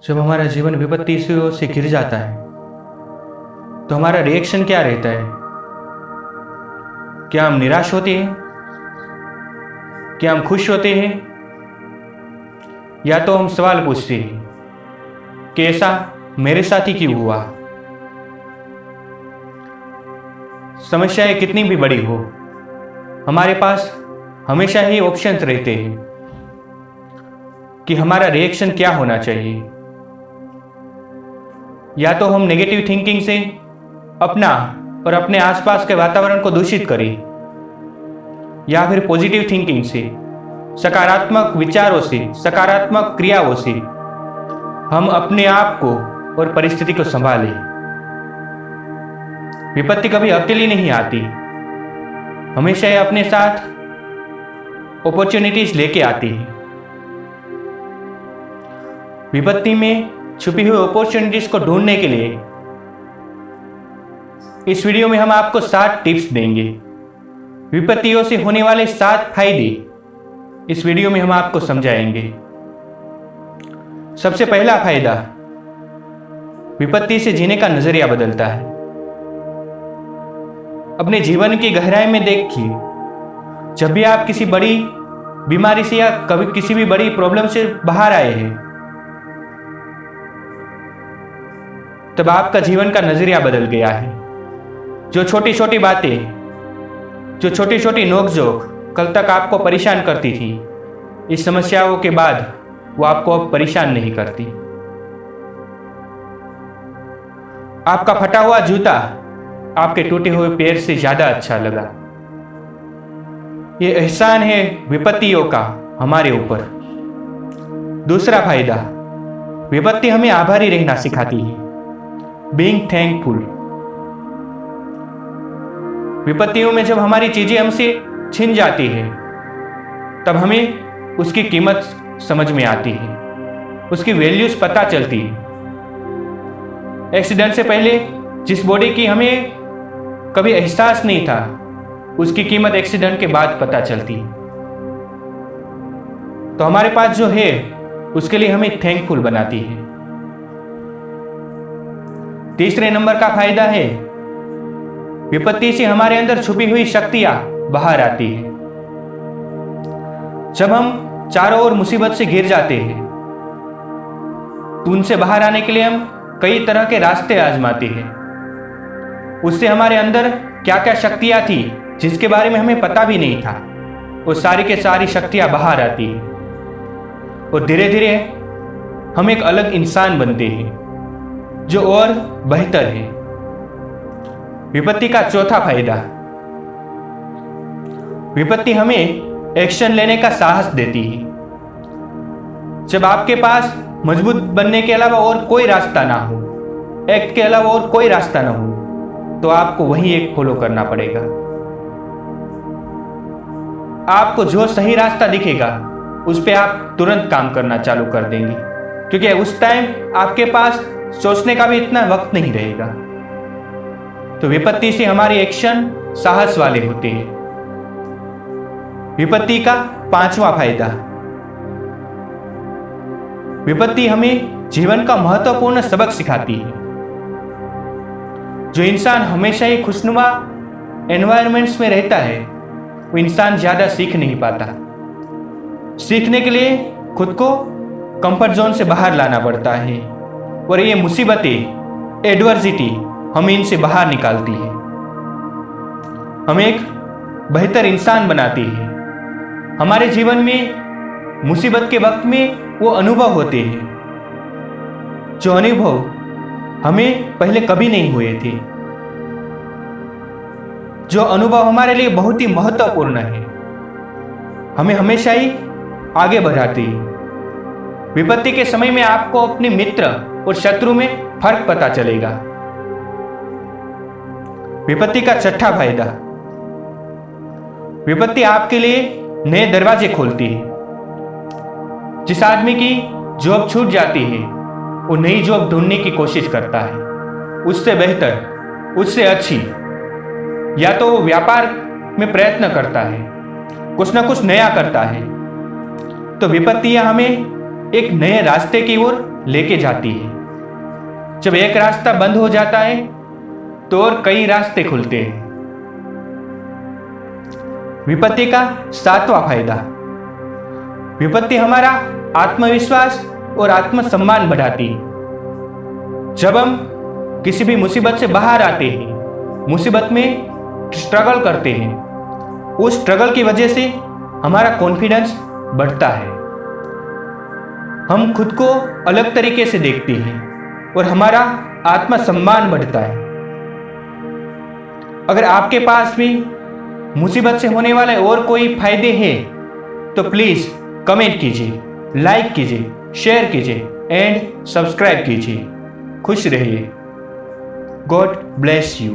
जब हमारा जीवन विपत्तियों से घिर जाता है तो हमारा रिएक्शन क्या रहता है? क्या हम निराश होते हैं? क्या हम खुश होते हैं? या तो हम सवाल पूछते हैं कि ऐसा मेरे साथ ही क्यों हुआ? समस्याएं कितनी भी बड़ी हो, हमारे पास हमेशा ही ऑप्शंस रहते हैं कि हमारा रिएक्शन क्या होना चाहिए। या तो हम नेगेटिव थिंकिंग से अपना और अपने आसपास के वातावरण को दूषित करें, या फिर पॉजिटिव थिंकिंग से, सकारात्मक विचारों से, सकारात्मक क्रियाओं से हम अपने आप को और परिस्थिति को संभालें। विपत्ति कभी अकेली नहीं आती, हमेशा ये अपने साथ अपॉर्चुनिटीज लेके आती है। विपत्ति में छुपी हुई अपॉर्चुनिटीज को ढूंढने के लिए इस वीडियो में हम आपको 7 टिप्स देंगे। विपत्तियों से होने वाले 7 फायदे इस वीडियो में हम आपको समझाएंगे। सबसे पहला फायदा, विपत्ति से जीने का नजरिया बदलता है। अपने जीवन की गहराई में देखिए, जब भी आप किसी बड़ी बीमारी से या कभी किसी भी बड़ी प्रॉब्लम से बाहर आए हैं, तब आपका जीवन का नजरिया बदल गया है। जो छोटी छोटी बातें, जो छोटी छोटी नोकझोंक कल तक आपको परेशान करती थी, इस समस्याओं के बाद वो आपको अब परेशान नहीं करती। आपका फटा हुआ जूता आपके टूटे हुए पैर से ज्यादा अच्छा लगा। ये एहसान है विपत्तियों का हमारे ऊपर। दूसरा फायदा, विपत्ति हमें आभारी रहना सिखाती है। Being thankful. विपत्तियों में जब हमारी चीजें हमसे छिन जाती है, तब हमें उसकी कीमत समझ में आती है, उसकी वैल्यूज पता चलती है। एक्सीडेंट से पहले जिस बॉडी की हमें कभी एहसास नहीं था, उसकी कीमत एक्सीडेंट के बाद पता चलती है। तो हमारे पास जो है उसके लिए हमें थैंकफुल बनाती है। तीसरे नंबर का फायदा है, विपत्ति से हमारे अंदर छुपी हुई शक्तियां बाहर आती है। जब हम चारों ओर मुसीबत से घिर जाते हैं, तो उनसे बाहर आने के लिए हम कई तरह के रास्ते आजमाते हैं। उससे हमारे अंदर क्या क्या शक्तियां थी जिसके बारे में हमें पता भी नहीं था, वो सारी के सारी शक्तियां बाहर आती हैं और धीरे धीरे हम एक अलग इंसान बनते हैं जो और बेहतर है। विपत्ति का चौथा फायदा, विपत्ति हमें एक्शन लेने का साहस देती है। जब आपके पास मजबूत बनने के अलावा और कोई रास्ता ना हो, एक्ट के अलावा और कोई रास्ता ना हो, तो आपको वही एक फॉलो करना पड़ेगा। आपको जो सही रास्ता दिखेगा उस पे आप तुरंत काम करना चालू कर देंगे, क्योंकि उस टाइम आपके पास सोचने का भी इतना वक्त नहीं रहेगा। तो विपत्ति से हमारे एक्शन साहस वाले होते हैं। विपत्ति का 5वां फायदा, विपत्ति हमें जीवन का महत्वपूर्ण सबक सिखाती है। जो इंसान हमेशा ही खुशनुमा एनवायरमेंट्स में रहता है, वो इंसान ज्यादा सीख नहीं पाता। सीखने के लिए खुद को कंफर्ट जोन से बाहर लाना पड़ता है, और ये मुसीबतें, एडवर्सिटी हमें इनसे बाहर निकालती है, हमें एक बेहतर इंसान बनाती है। हमारे जीवन में मुसीबत के वक्त में वो अनुभव होते हैं जो अनुभव हमें पहले कभी नहीं हुए थे, जो अनुभव हमारे लिए बहुत ही महत्वपूर्ण है, हमें हमेशा ही आगे बढ़ाते हैं। विपत्ति के समय में आपको अपने मित्र और शत्रु में फर्क पता चलेगा। विपत्ति का 6ठा फायदा, विपत्ति आपके लिए नए दरवाजे खोलती है। जिस आदमी की जॉब छूट जाती है, वो नई जॉब ढूंढने की कोशिश करता है, उससे बेहतर, उससे अच्छी, या तो वो व्यापार में प्रयत्न करता है, कुछ ना कुछ नया करता है। तो विपत्तियां हमें एक नए रास्ते की ओर लेके जाती है। जब एक रास्ता बंद हो जाता है तो और कई रास्ते खुलते हैं। विपत्ति का 7वां फायदा। विपत्ति हमारा आत्मविश्वास और आत्मसम्मान बढ़ाती है। जब हम किसी भी मुसीबत से बाहर आते हैं, मुसीबत में स्ट्रगल करते हैं, उस स्ट्रगल की वजह से हमारा कॉन्फिडेंस बढ़ता है। हम खुद को अलग तरीके से देखते हैं और हमारा आत्मसम्मान बढ़ता है। अगर आपके पास भी मुसीबत से होने वाले और कोई फायदे हैं तो प्लीज कमेंट कीजिए, लाइक कीजिए, शेयर कीजिए एंड सब्सक्राइब कीजिए। खुश रहिए। God bless you.